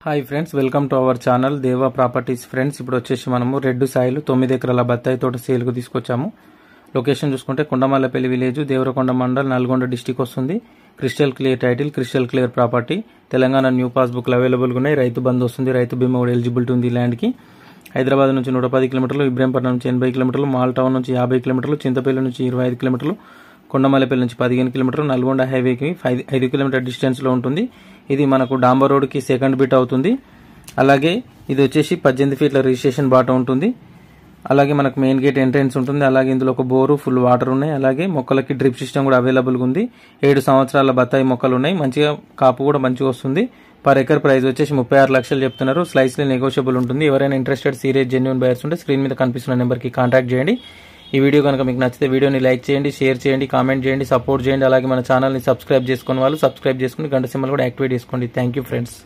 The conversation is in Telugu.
Hi friends, welcome to our channel దేవా ప్రాపర్టీస్. ఫ్రెండ్స్, ఇప్పుడు వచ్చేసి మనము రెడ్ సాయిలు 9 ఎకరాల బత్తాయి తోట సేల్కు తీసుకొచ్చాము. లొకేషన్ చూసుకుంటే కొండమల్లపల్లి విలేజ్, దేవరకొండ మండల్, నల్గొండ డిస్టిక్ వస్తుంది. Crystal clear title, crystal clear property. Telangana new పాస్బుక్లు అవైలబుల్గా ఉన్నాయి. రైతు బంధు వస్తుంది, రైతు బీమా కూడా ఎలిజిబిలిటీ ఉంది ల్యాండ్కి. హైదరాబాద్ నుంచి 110 కిలోమీటర్లు, ఇబ్రహీంపట్నం నుంచి 80 కిలోమీటర్లు, మాల్ టౌన్ నుంచి 50 కిలోమీటర్లు, చింతపల్లి నుంచి 25 కిలోమీటర్లు, కొండమల్లపల్లి నుంచి 15 కిలోమీటర్లు, నల్గొండ హైవేకి 5 కిలోమీటర్ డిస్టెన్స్లో ఉంటుంది. ఇది మనకు డాంబర్ రోడ్కి సెకండ్ బిట్ అవుతుంది. అలాగే ఇది వచ్చేసి 18 ఫీట్ల రిజిస్ట్రేషన్ బాట ఉంటుంది. అలాగే మనకు మెయిన్ గేట్ ఎంట్రెన్స్ ఉంటుంది. అలాగే ఇందులో ఒక బోరు, ఫుల్ వాటర్ ఉన్నాయి. అలాగే మొక్కలకి డ్రిప్ సిస్టమ్ కూడా అవైలబుల్గా ఉంది. 7 సంవత్సరాల బత్తాయి మొక్కలు ఉన్నాయి. మంచిగా కాపు కూడా మంచిగా వస్తుంది. పర్ ఎకర్ ప్రైస్ వచ్చేసి 36 లక్షలు చెప్తున్నారు. స్లైస్లీ నెగోషియబుల్ ఉంటుంది. ఎవరైనా ఇంట్రెస్టెడ్ సీరియస్ జెన్యూన్ బయర్స్ ఉంటే స్క్రీన్ మీద కనిపిస్తున్న నెంబర్కి కాంటాక్ట్ చేయండి. ఈ వీడియో కనుక మీకు నచ్చితే వీడియోని లైక్ చేయండి, షేర్ చేయండి, కామెంట్ చేయండి, సపోర్ట్ చేయండి. అలాగే మన ఛానల్ని సబ్స్క్రైబ్ చేసుకుని వాళ్ళు సబ్స్క్రైబ్ చేసుకుని గంట సింబల్ కూడా యాక్టివేట్ చేసుకోండి. Thank you friends.